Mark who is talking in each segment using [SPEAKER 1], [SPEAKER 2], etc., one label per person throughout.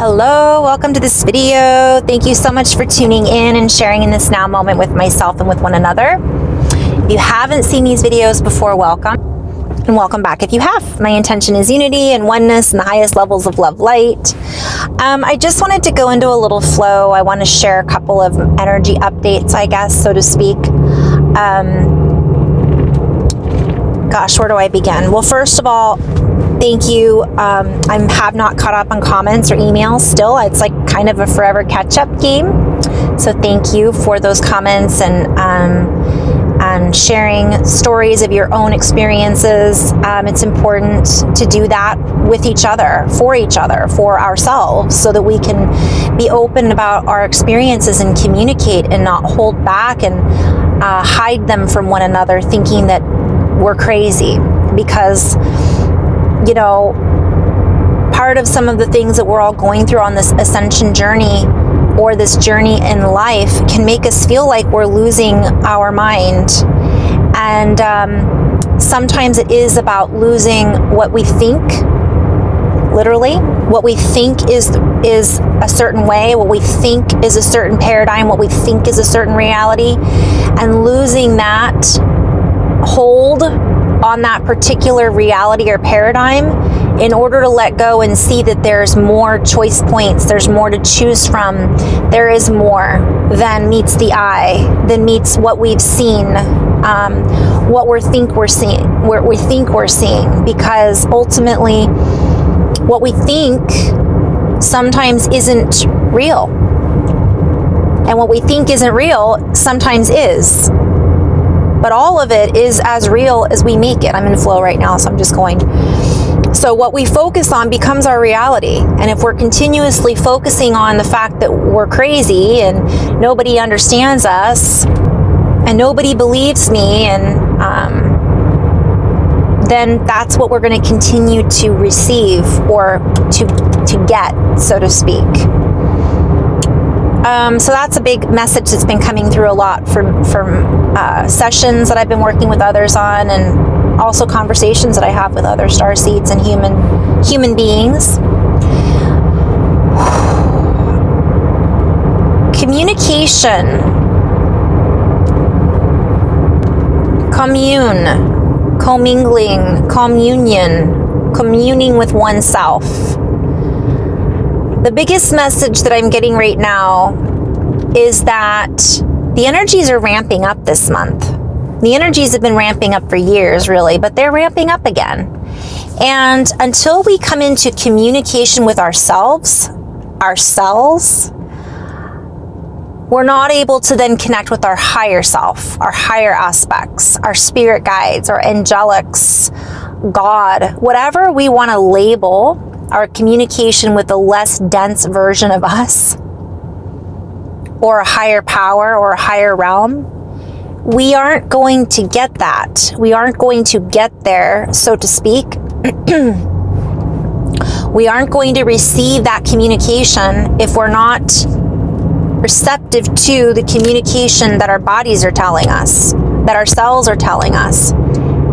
[SPEAKER 1] Hello, welcome to this video. Thank you so much for tuning in and sharing in this now moment with myself and with one another. If you haven't seen these videos before, welcome, and welcome back if you have. My intention is unity and oneness and the highest levels of love light. I just wanted to go into a little flow. I want to share a couple of energy updates, I guess, so to speak. Gosh, where do I begin? Well, first of all, thank you. I have not caught up on comments or emails still. It's like kind of a forever catch-up game. So thank you for those comments and sharing stories of your own experiences. It's important to do that with each other, for ourselves, so that we can be open about our experiences and communicate and not hold back and hide them from one another, thinking that we're crazy. Because you know, part of some of the things that we're all going through on this ascension journey or this journey in life can make us feel like we're losing our mind. And sometimes it is about losing what we think, literally, what we think is a certain way, what we think is a certain paradigm, what we think is a certain reality, and losing that hold on that particular reality or paradigm in order to let go and see that there's more choice points, there's more to choose from, there is more than meets the eye, than meets what we've seen, what we think we're seeing, because ultimately what we think sometimes isn't real, and what we think isn't real sometimes is. But all of it is as real as we make it. I'm in flow right now, so I'm just going. So what we focus on becomes our reality. And if we're continuously focusing on the fact that we're crazy and nobody understands us and nobody believes me, and then that's what we're going to continue to receive or to get, so to speak. So that's a big message that's been coming through a lot from sessions that I've been working with others on, and also conversations that I have with other starseeds and human beings. Communication, commingling, communing with oneself. The biggest message that I'm getting right now is that the energies are ramping up this month. The energies have been ramping up for years, really, but they're ramping up again. And until we come into communication with ourselves, we're not able to then connect with our higher self, our higher aspects, our spirit guides, our angelics, God, whatever we want to label our communication with a less dense version of us, or a higher power or a higher realm. We aren't going to get that. We aren't going to get there, so to speak. We aren't going to receive that communication if we're not receptive to the communication that our bodies are telling us, that our cells are telling us.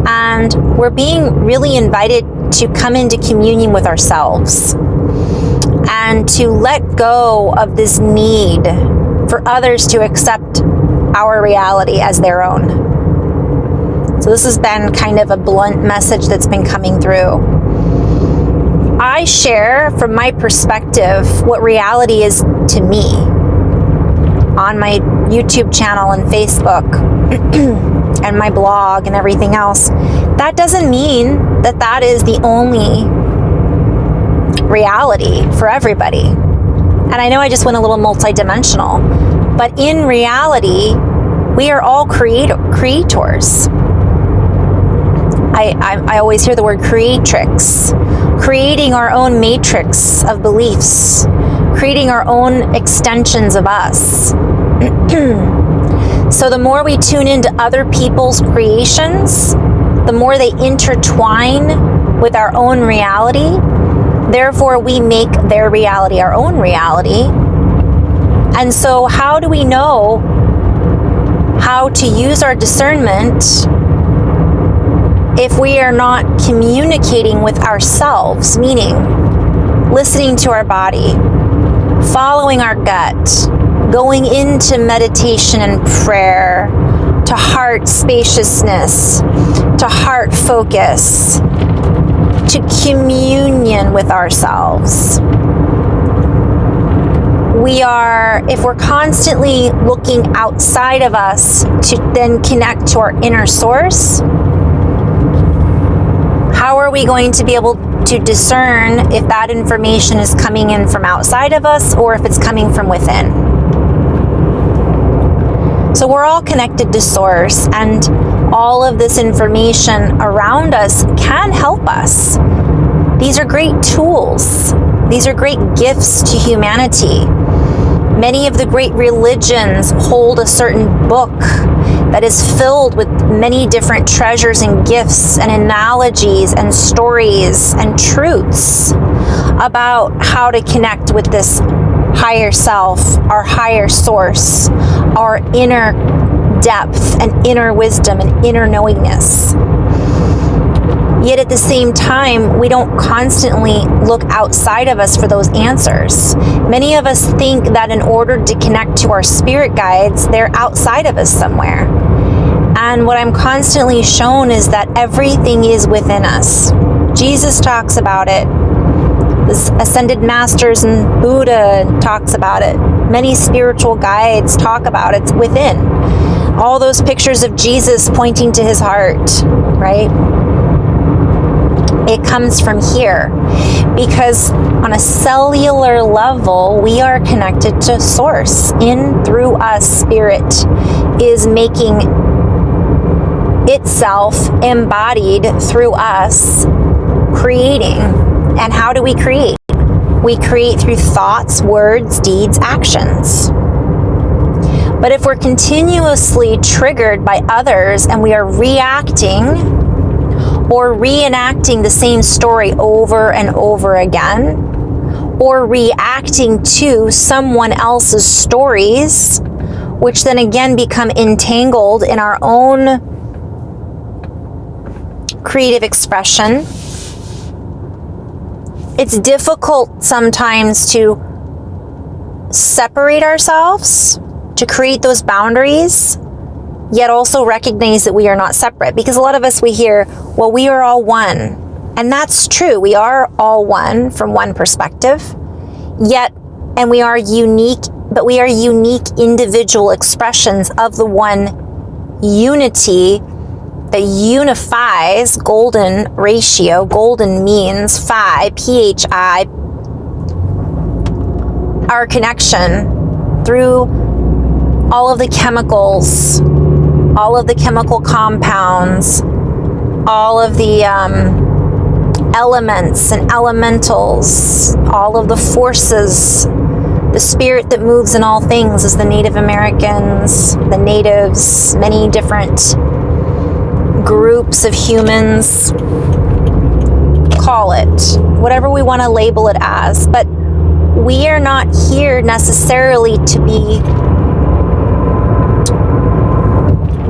[SPEAKER 1] And we're being really invited to come into communion with ourselves and to let go of this need for others to accept our reality as their own. So this has been kind of a blunt message that's been coming through. I share from my perspective what reality is to me on my YouTube channel and Facebook and my blog and everything else. That doesn't mean that that is the only reality for everybody. And I know I just went a little multidimensional, but in reality, we are all creators. I always hear the word creatrix, creating our own matrix of beliefs, creating our own extensions of us. So the more we tune into other people's creations, the more they intertwine with our own reality. Therefore, we make their reality our own reality. And so how do we know how to use our discernment if we are not communicating with ourselves? Meaning, listening to our body, following our gut, going into meditation and prayer, to heart spaciousness, to heart focus, to communion with ourselves. If we're constantly looking outside of us to then connect to our inner source, how are we going to be able to discern if that information is coming in from outside of us or if it's coming from within? So we're all connected to source, and all of this information around us can help us. These are great tools. These are great gifts to humanity. Many of the great religions hold a certain book that is filled with many different treasures and gifts and analogies and stories and truths about how to connect with this higher self, our higher source, our inner depth and inner wisdom and inner knowingness. Yet at the same time, we don't constantly look outside of us for those answers. Many of us think that in order to connect to our spirit guides, they're outside of us somewhere. And what I'm constantly shown is that everything is within us. Jesus talks about it. The ascended masters and Buddha talks about it. Many spiritual guides talk about it. It's within. All those pictures of Jesus pointing to his heart, right? It comes from here because on a cellular level, we are connected to source. In, through us, spirit is making itself embodied through us, creating. And how do we create? We create through thoughts, words, deeds, actions. But if we're continuously triggered by others and we are reacting or reenacting the same story over and over again, or reacting to someone else's stories, which then again become entangled in our own creative expression, it's difficult sometimes to separate ourselves, to create those boundaries, yet also recognize that we are not separate. Because a lot of us, we hear, well, we are all one. And that's true. We are all one from one perspective. Yet, and we are unique, but we are unique individual expressions of the one unity that unifies, golden ratio. Golden means phi, PHI, our connection through all of the chemicals, all of the chemical compounds, all of the elements and elementals, all of the forces, the spirit that moves in all things, as the Native Americans, the natives, many different groups of humans call it, whatever we want to label it as. But we are not here necessarily to be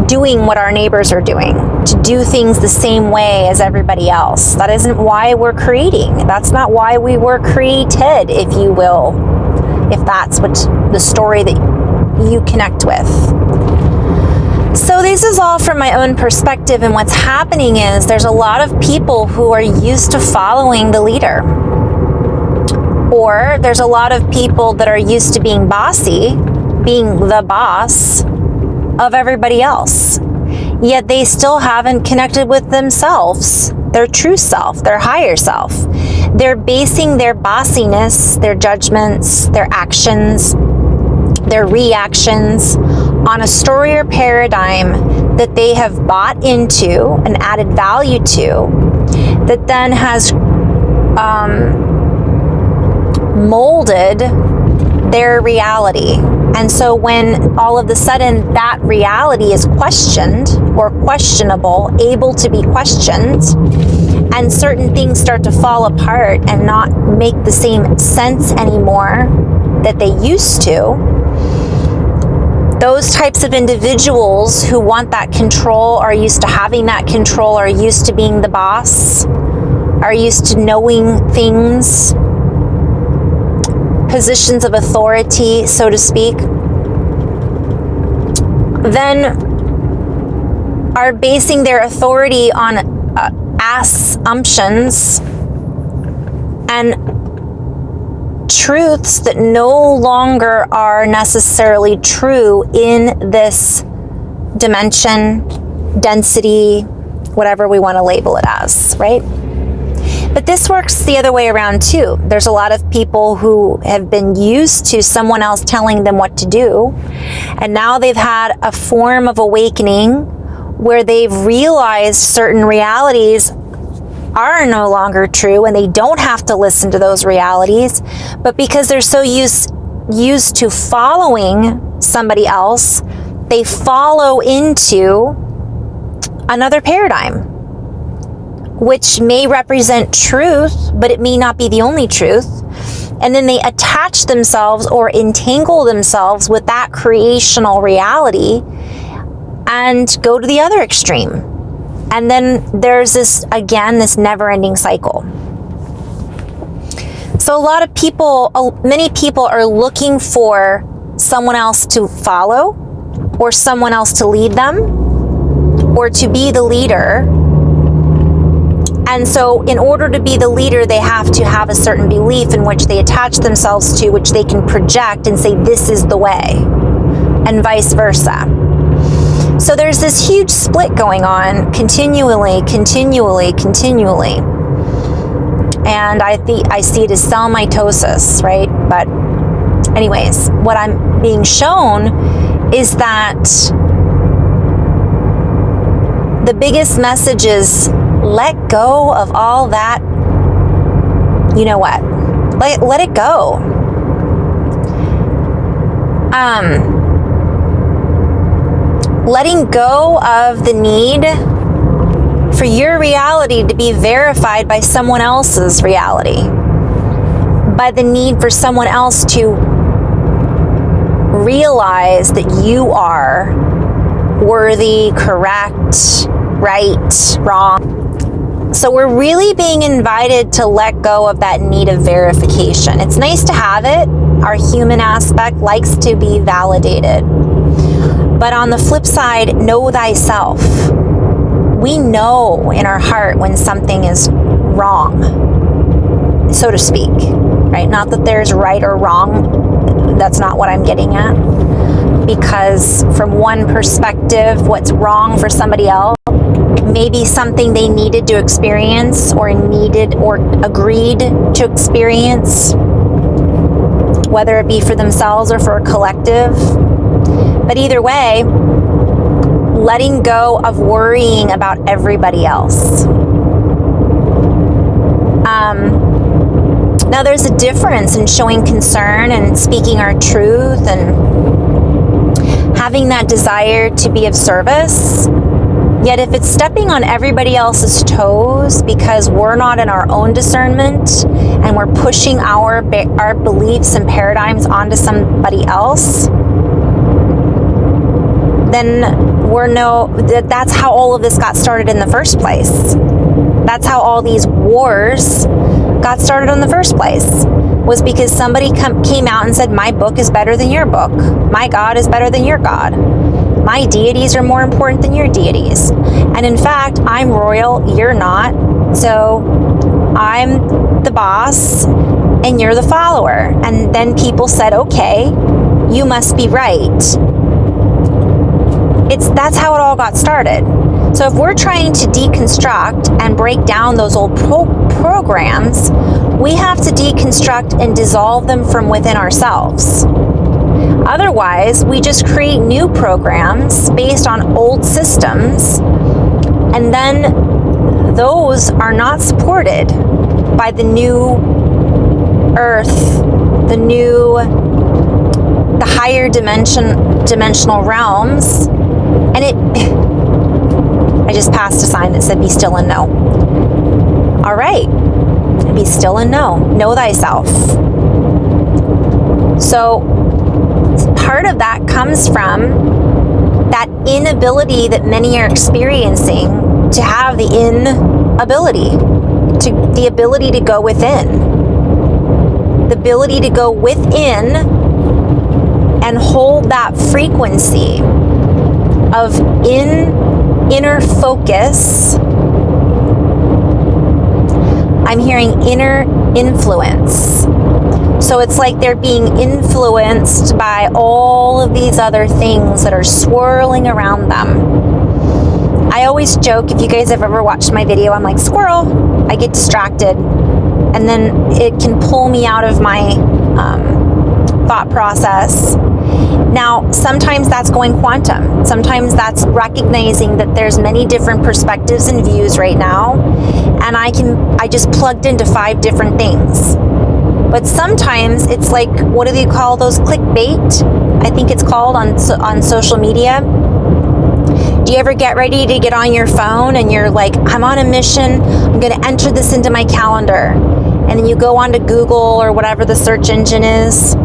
[SPEAKER 1] doing what our neighbors are doing, to do things the same way as everybody else. That isn't why we're creating. That's not why we were created, if you will, if that's what the story that you connect with. So this is all from my own perspective, and what's happening is there's a lot of people who are used to following the leader. Or there's a lot of people that are used to being bossy, being the boss of everybody else. Yet they still haven't connected with themselves, their true self, their higher self. They're basing their bossiness, their judgments, their actions, their reactions on a story or paradigm that they have bought into and added value to, that then has molded their reality. And so when all of a sudden that reality is questioned or questionable, able to be questioned, and certain things start to fall apart and not make the same sense anymore that they used to, those types of individuals who want that control, are used to having that control, are used to being the boss, are used to knowing things, positions of authority, so to speak, then are basing their authority on assumptions and truths that no longer are necessarily true in this dimension, density, whatever we want to label it as, right? But this works the other way around too. There's a lot of people who have been used to someone else telling them what to do, and now they've had a form of awakening where they've realized certain realities are no longer true and they don't have to listen to those realities, but because they're so used to following somebody else, they follow into another paradigm, which may represent truth, but it may not be the only truth. And then they attach themselves or entangle themselves with that creational reality and go to the other extreme. And then there's this, again, this never-ending cycle. So a lot of people, many people are looking for someone else to follow or someone else to lead them or to be the leader. And so in order to be the leader, they have to have a certain belief in which they attach themselves to, which they can project and say, this is the way, and vice versa. So there's this huge split going on continually. And I see it as cell mitosis, right? But anyways, what I'm being shown is that the biggest message is let go of all that, you know what? Let it go. Letting go of the need for your reality to be verified by someone else's reality, by the need for someone else to realize that you are worthy, correct, right, wrong. So we're really being invited to let go of that need of verification. It's nice to have it. Our human aspect likes to be validated. But on the flip side, know thyself. We know in our heart when something is wrong, so to speak, right? Not that there's right or wrong. That's not what I'm getting at. Because from one perspective, what's wrong for somebody else may be something they needed to experience or needed or agreed to experience, whether it be for themselves or for a collective. But either way, letting go of worrying about everybody else. Now there's a difference in showing concern and speaking our truth and having that desire to be of service. Yet if it's stepping on everybody else's toes because we're not in our own discernment and we're pushing our beliefs and paradigms onto somebody else, then that's how all of this got started in the first place. That's how all these wars got started in the first place, was because somebody came out and said, my book is better than your book. My God is better than your God. My deities are more important than your deities. And in fact, I'm royal, you're not. So I'm the boss and you're the follower. And then people said, okay, you must be right. That's how it all got started. So if we're trying to deconstruct and break down those old programs, we have to deconstruct and dissolve them from within ourselves. Otherwise, we just create new programs based on old systems, and then those are not supported by the new earth, the higher dimensional realms. And I just passed a sign that said, be still and know. All right, be still and know. Know thyself. So part of that comes from that inability that many are experiencing to have the ability to go within. the ability to go within and hold that frequency of inner focus. I'm hearing inner influence. So it's like they're being influenced by all of these other things that are swirling around them. I always joke, if you guys have ever watched my video, I'm like, squirrel. I get distracted, and then it can pull me out of my thought process. Now, sometimes that's going quantum. Sometimes that's recognizing that there's many different perspectives and views right now, and I just plugged into 5 different things. But sometimes it's like, what do they call those? Clickbait, I think it's called on social media. Do you ever get ready to get on your phone and you're like, I'm on a mission, I'm going to enter this into my calendar. And then you go onto Google or whatever the search engine is.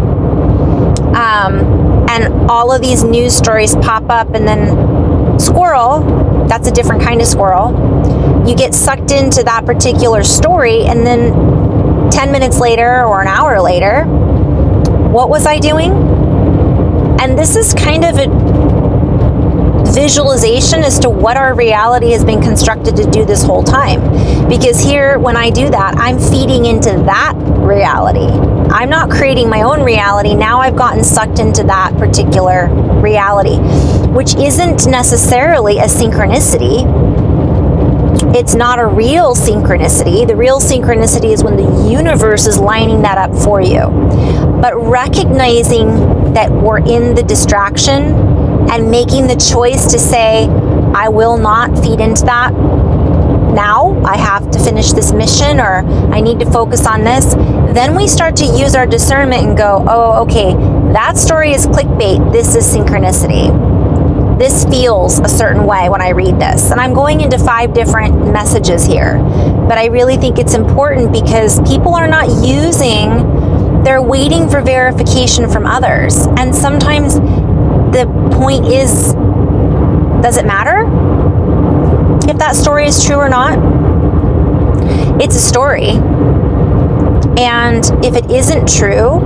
[SPEAKER 1] And all of these news stories pop up, and then squirrel, that's a different kind of squirrel. You get sucked into that particular story, and then 10 minutes later or an hour later, what was I doing? And this is kind of a visualization as to what our reality has been constructed to do this whole time. Because here, when I do that, I'm feeding into that reality. I'm not creating my own reality. Now I've gotten sucked into that particular reality, which isn't necessarily a synchronicity. It's not a real synchronicity. The real synchronicity is when the universe is lining that up for you. But recognizing that we're in the distraction and making the choice to say, I will not feed into that. Now I have to finish this mission, or I need to focus on this. Then we start to use our discernment and go, oh, okay, that story is clickbait. This is synchronicity. This feels a certain way when I read this. And I'm going into 5 different messages here. But I really think it's important because people are not they're waiting for verification from others. And sometimes the point is, does it matter if that story is true or not? It's a story. And if it isn't true,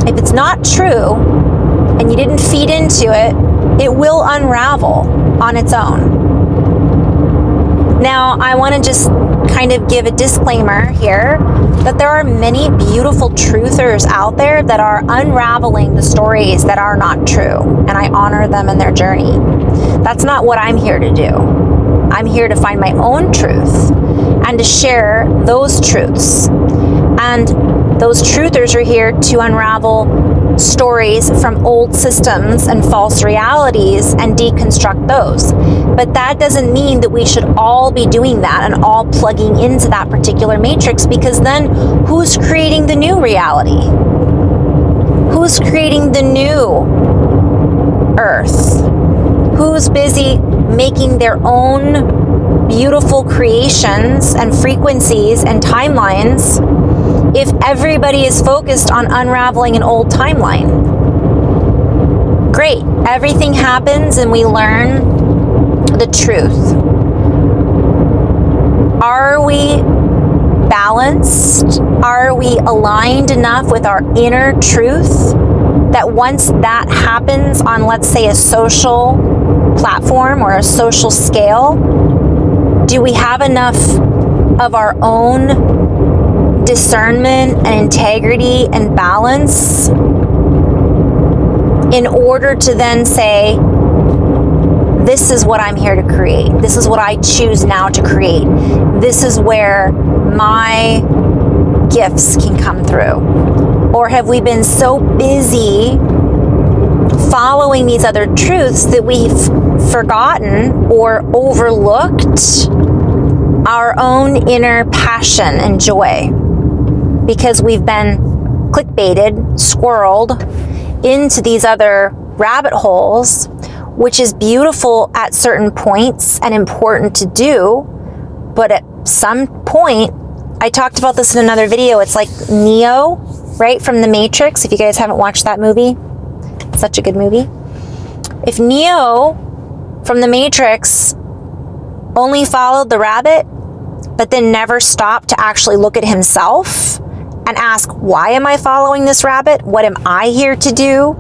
[SPEAKER 1] if it's not true, and you didn't feed into it, it will unravel on its own. Now, I want to just kind of give a disclaimer here that there are many beautiful truthers out there that are unraveling the stories that are not true, and I honor them in their journey. That's not what I'm here to do. I'm here to find my own truth and to share those truths. And those truthers are here to unravel stories from old systems and false realities and deconstruct those. But that doesn't mean that we should all be doing that and all plugging into that particular matrix, because then who's creating the new reality? Who's creating the new earth? Who's busy making their own beautiful creations and frequencies and timelines if everybody is focused on unraveling an old timeline? Great. Everything happens and we learn the truth. Are we balanced? Are we aligned enough with our inner truth that once that happens on, let's say, a social platform or a social scale, do we have enough of our own discernment and integrity and balance in order to then say, this is what I'm here to create. This is what I choose now to create. This is where my gifts can come through? Or have we been so busy following these other truths that we've forgotten or overlooked our own inner passion and joy? Because we've been clickbaited, squirreled into these other rabbit holes, which is beautiful at certain points and important to do. But at some point, I talked about this in another video, it's like Neo, right, from The Matrix. If you guys haven't watched that movie, such a good movie. If Neo from The Matrix only followed the rabbit, but then never stop to actually look at himself and ask, why am I following this rabbit? What am I here to do?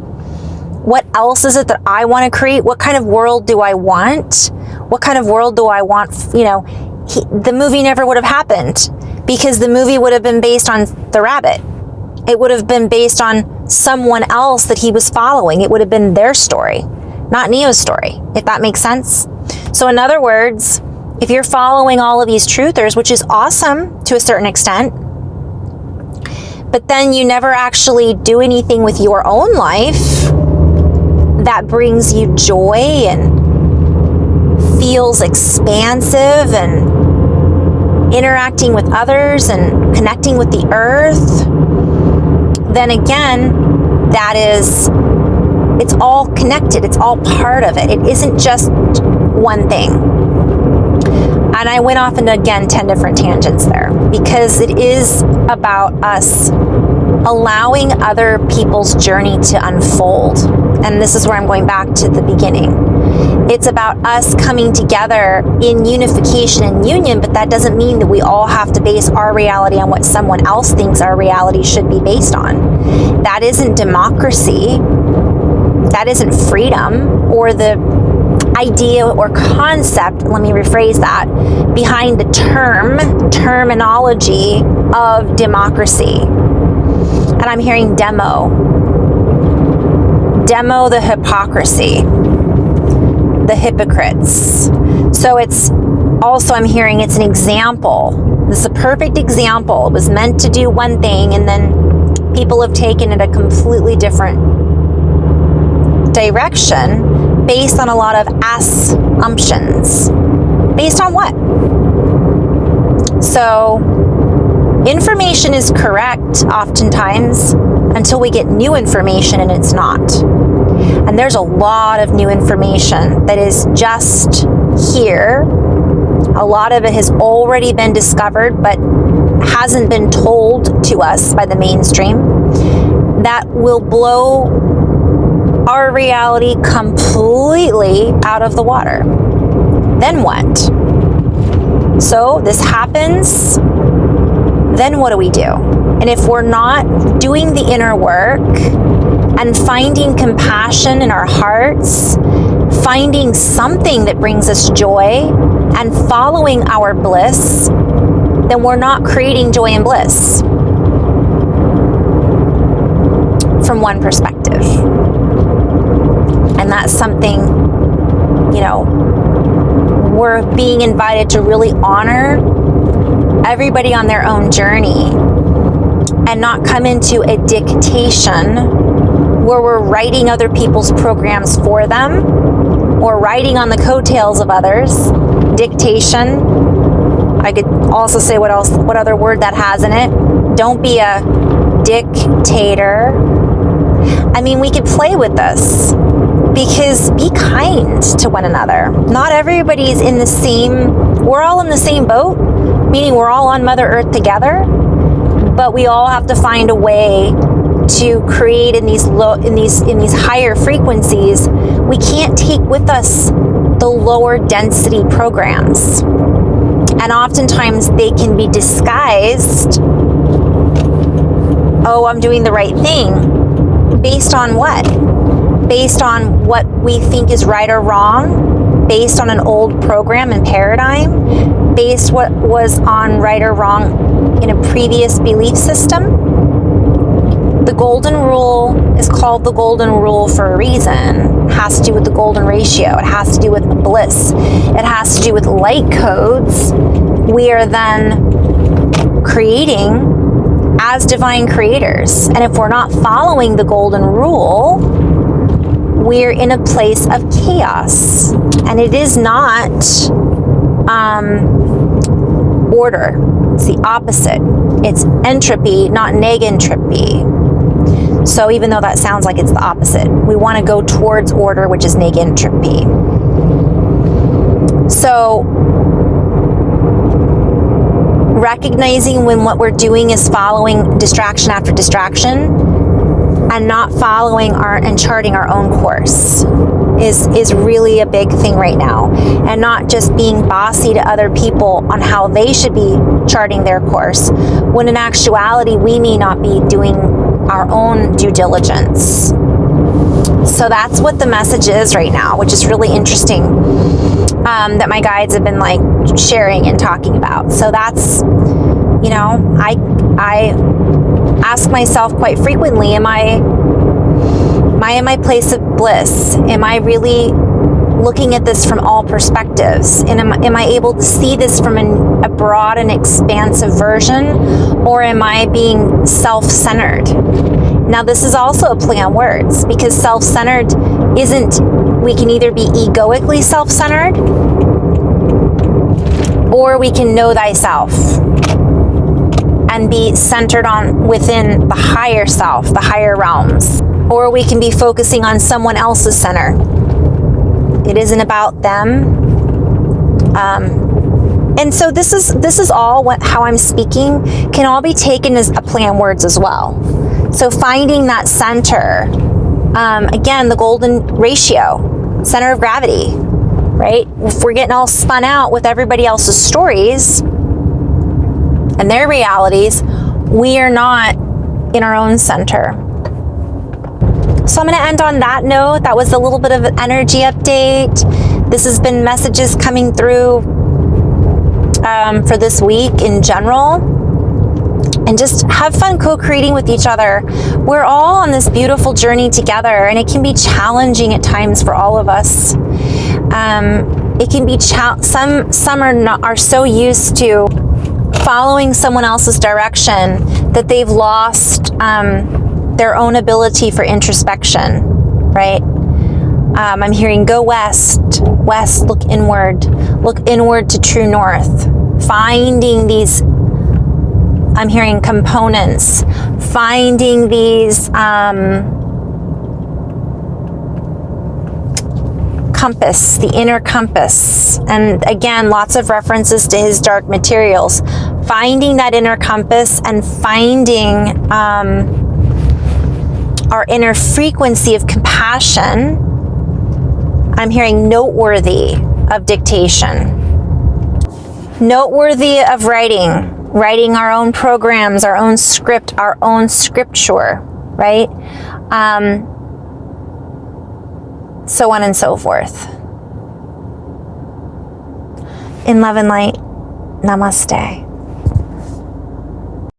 [SPEAKER 1] What else is it that I want to create? What kind of world do I want? What kind of world do I want? The movie never would have happened, because the movie would have been based on the rabbit. It would have been based on someone else that he was following. It would have been their story, not Neo's story, if that makes sense. So in other words, if you're following all of these truthers, which is awesome to a certain extent, but then you never actually do anything with your own life that brings you joy and feels expansive and interacting with others and connecting with the earth, then again, it's all connected. It's all part of it. It isn't just one thing. And I went off into, again, 10 different tangents there, because it is about us allowing other people's journey to unfold. And this is where I'm going back to the beginning. It's about us coming together in unification and union, but that doesn't mean that we all have to base our reality on what someone else thinks our reality should be based on. That isn't democracy. That isn't freedom, or the idea or concept, let me rephrase that, behind the terminology of democracy. And I'm hearing demo the hypocrisy, the hypocrites. So it's also, I'm hearing it's an example. This is a perfect example. It was meant to do one thing, and then people have taken it a completely different direction based on a lot of assumptions. Based on what? So information is correct oftentimes until we get new information and it's not. And there's a lot of new information that is just here. A lot of it has already been discovered but hasn't been told to us by the mainstream, that will blow our reality completely out of the water. Then what? So this happens, then what do we do? And if we're not doing the inner work and finding compassion in our hearts, finding something that brings us joy and following our bliss, then we're not creating joy and bliss from one perspective. And that's something, we're being invited to really honor everybody on their own journey and not come into a dictation where we're writing other people's programs for them or riding on the coattails of others. Dictation. I could also say what other word that has in it. Don't be a dictator. I mean, we could play with this, because be kind to one another. Not everybody's we're all in the same boat, meaning we're all on Mother Earth together, but we all have to find a way to create in these higher frequencies. We can't take with us the lower density programs. And oftentimes they can be disguised. Oh, I'm doing the right thing. Based on what? Based on what we think is right or wrong? Based on an old program and paradigm? Based what was on right or wrong in a previous belief system? The golden rule is called the golden rule for a reason. It has to do with the golden ratio. It has to do with bliss. It has to do with light codes. We are then creating as divine creators. And if we're not following the golden rule, we're in a place of chaos. And it is not order. It's the opposite. It's entropy, not negentropy. So even though that sounds like it's the opposite, we want to go towards order, which is negentropy. So recognizing when what we're doing is following distraction after distraction, and not following and charting our own course is really a big thing right now. And not just being bossy to other people on how they should be charting their course, when in actuality, we may not be doing our own due diligence. So that's what the message is right now, which is really interesting, that my guides have been like sharing and talking about. So that's, you know, I ask myself quite frequently, am I in my place of bliss? Am I really looking at this from all perspectives? And am I able to see this from a broad and expansive version? Or am I being self-centered? Now, this is also a play on words, because self-centered we can either be egoically self-centered, or we can know thyself and be centered within the higher self, the higher realms. Or we can be focusing on someone else's center. It isn't about them. And so this is all how I'm speaking can all be taken as a play on words as well. So finding that center, again, the golden ratio, center of gravity, right? If we're getting all spun out with everybody else's stories and their realities, we are not in our own center. So I'm going to end on that note. That was a little bit of an energy update. This has been messages coming through for this week in general. And just have fun co-creating with each other. We're all on this beautiful journey together, and it can be challenging at times for all of us. It can be some are so used to following someone else's direction that they've lost their own ability for introspection, right? I'm hearing go west, look inward to true north, finding these, I'm hearing components, finding these compass, the inner compass. And again, lots of references to his dark materials. Finding that inner compass and finding our inner frequency of compassion. I'm hearing noteworthy of dictation. Noteworthy of writing our own programs, our own script, our own scripture, right? So on and so forth. In love and light, namaste.